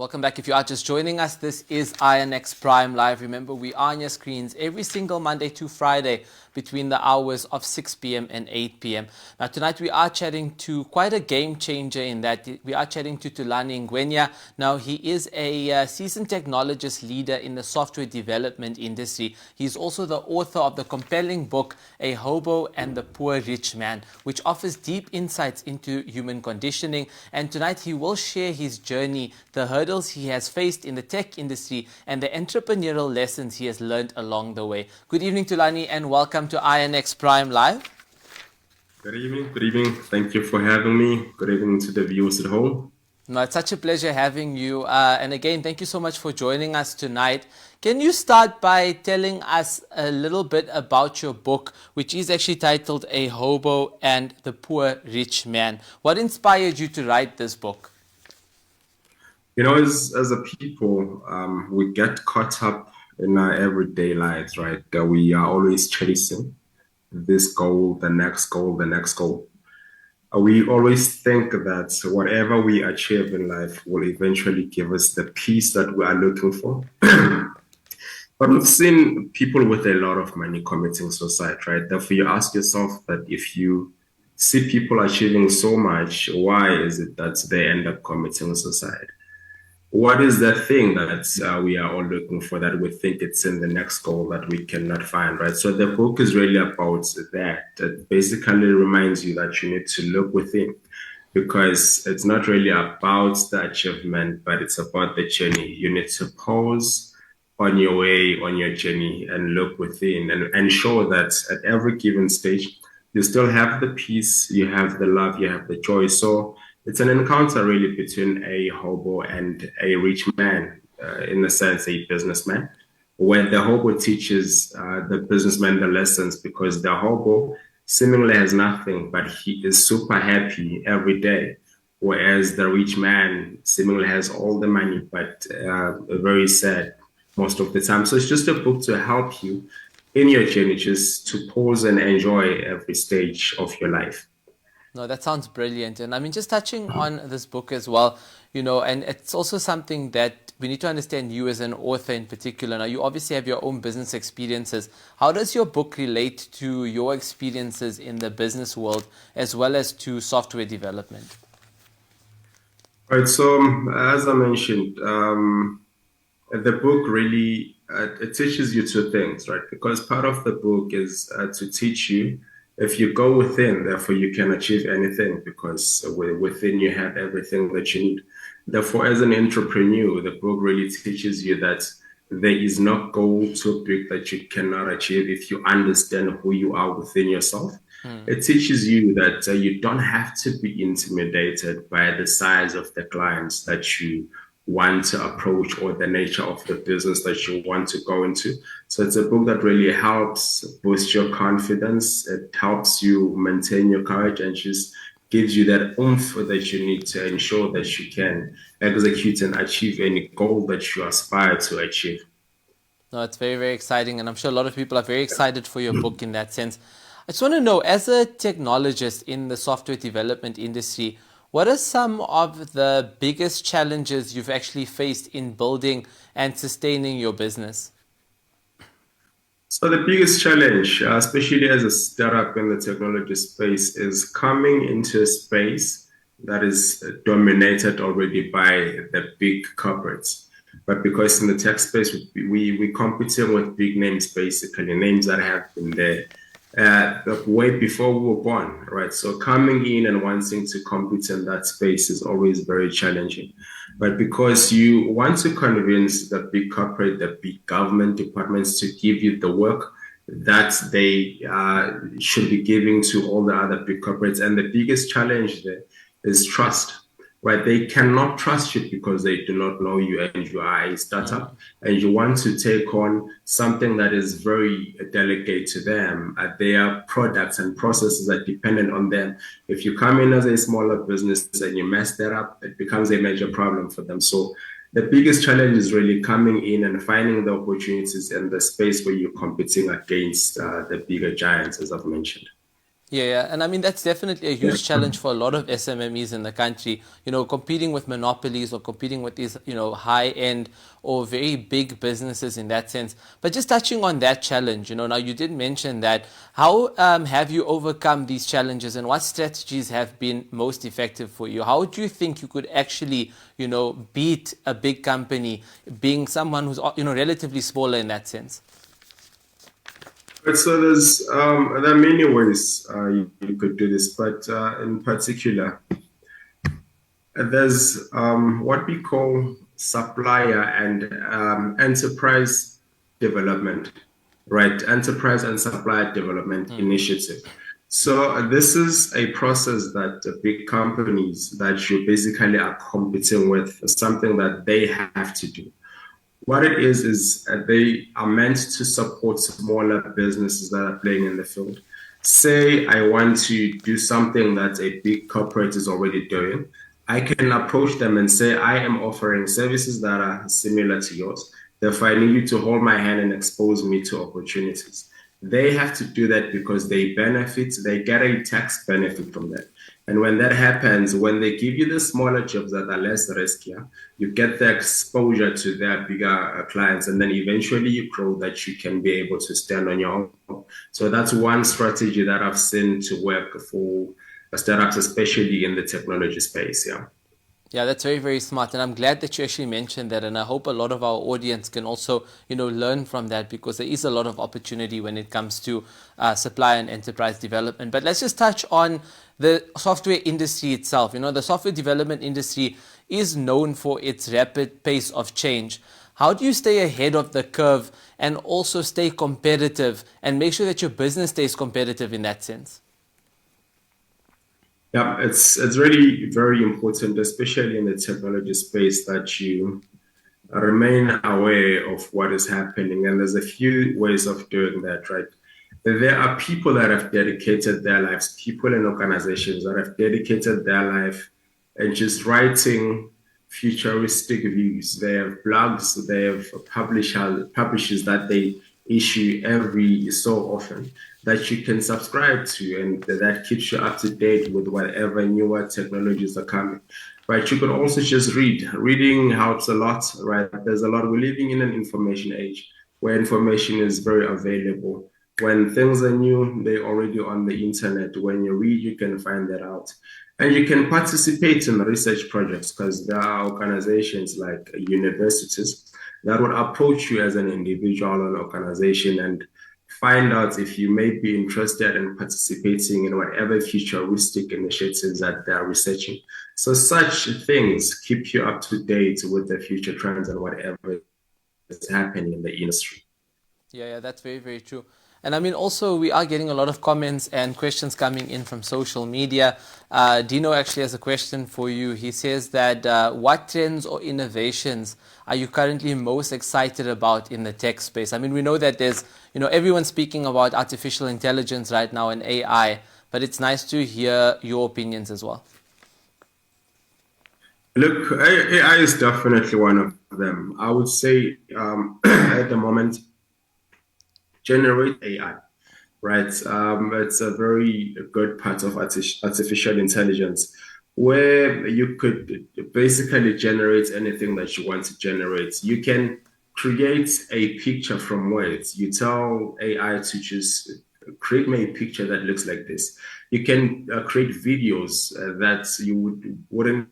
Welcome back. If you are just joining us, this is INX Prime Live. Remember, we are on your screens every single Monday to Friday between the hours of 6 p.m. and 8 p.m. Now, tonight we are chatting to quite a game changer in that we are chatting to Thulani Ngwenya. Now, he is a seasoned technologist leader in the software development industry. He's also the author of the compelling book, A Hobo and the Poor Rich Man, which offers deep insights into human conditioning. And tonight he will share his journey, the hurdles he has faced in the tech industry, and the entrepreneurial lessons he has learned along the way. Good evening, Thulani, and welcome to INX Prime Live. Good evening. Good evening. Thank you for having me. Good evening to the viewers at home. No, it's such a pleasure having you. And again, thank you so much for joining us tonight. Can you start by telling us a little bit about your book, which is actually titled A Hobo and the Poor Rich Man? What inspired you to write this book? You know, as a people, we get caught up in our everyday lives, right? That we are always chasing this goal, the next goal, the next goal. We always think that whatever we achieve in life will eventually give us the peace that we are looking for. But we've seen people with a lot of money committing suicide, right? Therefore, you ask yourself that if you see people achieving so much, why is it that they end up committing suicide? What is that thing that we are all looking for that we think it's in the next goal that we cannot find, right? So the book is really about that. It basically reminds you that you need to look within because it's not really about the achievement, but it's about the journey. You need to pause on your way, on your journey, and look within and ensure that at every given stage, you still have the peace, you have the love, you have the joy. So it's an encounter really between a hobo and a rich man, in a sense, a businessman, where the hobo teaches the businessman the lessons because the hobo seemingly has nothing, but he is super happy every day. Whereas the rich man seemingly has all the money, but very sad most of the time. So it's just a book to help you in your journey, just to pause and enjoy every stage of your life. No, that sounds brilliant. And I mean, just touching on this book as well, and it's also something that we need to understand you as an author in particular. Now, you obviously have your own business experiences. How does your book relate to your experiences in the business world as well as to software development? Right. So, as I mentioned, the book really it teaches you two things, right? Because part of the book is to teach you if you go within, therefore you can achieve anything because within you have everything that you need. Therefore, as an entrepreneur, the book really teaches you that there is no goal too big that you cannot achieve if you understand who you are within yourself. It teaches you that you don't have to be intimidated by the size of the clients that you want to approach or the nature of the business that you want to go into. So it's a book that really helps boost your confidence. It helps you maintain your courage and just gives you that oomph that you need to ensure that you can execute and achieve any goal that you aspire to achieve. No, it's very, very exciting. And I'm sure a lot of people are very excited for your book in that sense. I just want to know, as a technologist in the software development industry, what are some of the biggest challenges you've actually faced in building and sustaining your business? So the biggest challenge, especially as a startup in the technology space, is coming into a space that is dominated already by the big corporates. But because in the tech space, we competing with big names, basically names that have been there way before we were born, right? So coming in and wanting to compete in that space is always very challenging. But because you want to convince the big corporate, the big government departments to give you the work that they should be giving to all the other big corporates. And the biggest challenge there is trust, right? They cannot trust you because they do not know you and you are a startup and you want to take on something that is very delicate to them. Their products and processes are dependent on them. If you come in as a smaller business and you mess that up, it becomes a major problem for them. So the biggest challenge is really coming in and finding the opportunities in the space where you're competing against the bigger giants, as I've mentioned. Yeah, yeah, and I mean that's definitely a Yeah. huge challenge for a lot of SMMEs in the country. Competing with monopolies or competing with these, high-end or very big businesses in that sense. But just touching on that challenge, now you did mention that. How have you overcome these challenges, and what strategies have been most effective for you? How do you think you could actually, beat a big company, being someone who's, relatively smaller in that sense? But so there are many ways you could do this, but in particular, there's what we call supplier and enterprise development, right? Enterprise and supplier development initiative. So this is a process that big companies that you basically are competing with, something that they have to do. What it is they are meant to support smaller businesses that are playing in the field. Say I want to do something that a big corporate is already doing. I can approach them and say, I am offering services that are similar to yours. Therefore, I need you to hold my hand and expose me to opportunities. They have to do that because they get a tax benefit from that. And when that happens, when they give you the smaller jobs that are less riskier, you get the exposure to their bigger clients, and then eventually you grow that you can be able to stand on your own. So that's one strategy that I've seen to work for startups, especially in the technology space. Yeah. Yeah, that's very, very smart. And I'm glad that you actually mentioned that. And I hope a lot of our audience can also, learn from that, because there is a lot of opportunity when it comes to supply and enterprise development. But let's just touch on the software industry itself. The software development industry is known for its rapid pace of change. How do you stay ahead of the curve and also stay competitive and make sure that your business stays competitive in that sense? Yeah, it's really very important, especially in the technology space, that you remain aware of what is happening. And there's a few ways of doing that, right? There are people that have dedicated their lives, people and organizations that have dedicated their life and just writing futuristic views. They have blogs, they have publishers that they issue every so often that you can subscribe to, and that keeps you up to date with whatever newer technologies are coming. Right, you could also just read. Reading helps a lot, right? There's a lot. We're living in an information age where information is very available. When things are new, they're already on the internet. When you read, you can find that out. And you can participate in research projects because there are organizations like universities that would approach you as an individual or an organization and find out if you may be interested in participating in whatever futuristic initiatives that they're researching. So such things keep you up to date with the future trends and whatever is happening in the industry. Yeah, yeah, that's very, very true. And I mean, also, we are getting a lot of comments and questions coming in from social media. Dino actually has a question for you. He says that what trends or innovations are you currently most excited about in the tech space? I mean, we know that there's, everyone's speaking about artificial intelligence right now and AI, but it's nice to hear your opinions as well. Look, AI is definitely one of them. I would say at the moment, generate AI, right? It's a very good part of artificial intelligence where you could basically generate anything that you want to generate. You can create a picture from words. You tell AI to just create me a picture that looks like this. You can create videos that wouldn't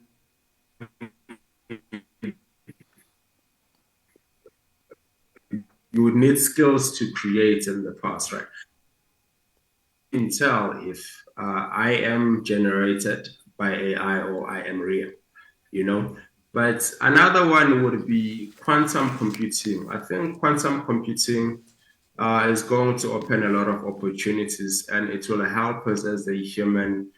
you would need skills to create in the past, right? You can tell if I am generated by AI or I am real, you know. But another one would be quantum computing. I think quantum computing is going to open a lot of opportunities, and it will help us as a human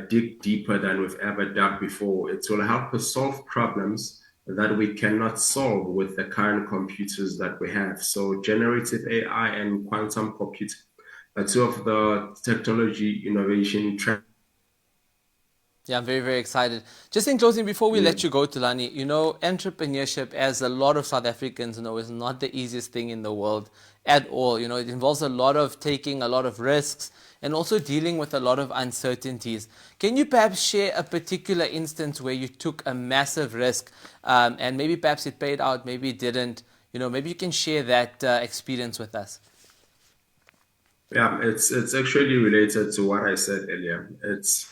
dig deeper than we've ever dug before. It will help us solve problems that we cannot solve with the current computers that we have. So generative AI and quantum computing are two of the technology innovation trends. Yeah, I'm very, very excited. Just in closing, before we Yeah. let you go, Thulani, entrepreneurship, as a lot of South Africans know, is not the easiest thing in the world at all. It involves a lot of taking a lot of risks and also dealing with a lot of uncertainties. Can you perhaps share a particular instance where you took a massive risk, and maybe perhaps it paid out, maybe it didn't? Maybe you can share that experience with us. Yeah, it's actually related to what I said earlier. It's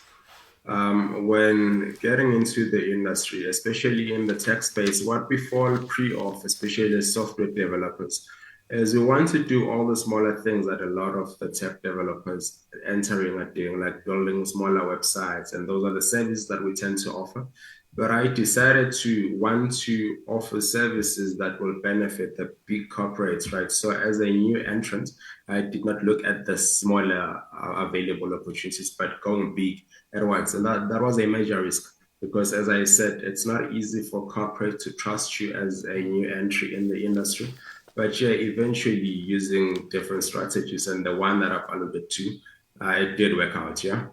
when getting into the industry, especially in the tech space, what we fall prey of, especially as software developers, is we want to do all the smaller things that a lot of the tech developers entering are doing, like building smaller websites, and those are the services that we tend to offer. But I decided to want to offer services that will benefit the big corporates, right? So as a new entrant, I did not look at the smaller available opportunities, but going big at once. And that was a major risk because, as I said, it's not easy for corporate to trust you as a new entry in the industry. But yeah, eventually using different strategies, and the one that I've alluded to, it did work out. Yeah.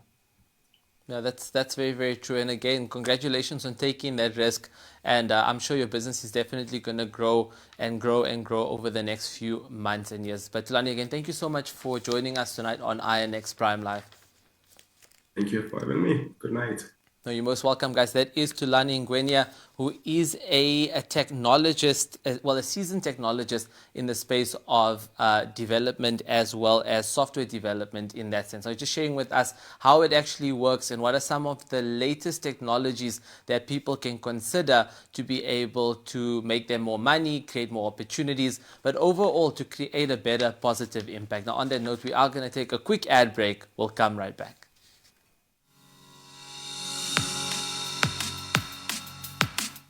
No, that's very, very true. And again, congratulations on taking that risk. And I'm sure your business is definitely going to grow and grow and grow over the next few months and years. But Thulani, again, thank you so much for joining us tonight on INX Prime Live. Thank you for having me. Good night. No, you're most welcome, guys. That is Thulani Ngwenya, who is a technologist, a seasoned technologist in the space of development as well as software development in that sense. So just sharing with us how it actually works and what are some of the latest technologies that people can consider to be able to make them more money, create more opportunities, but overall to create a better positive impact. Now, on that note, we are going to take a quick ad break. We'll come right back.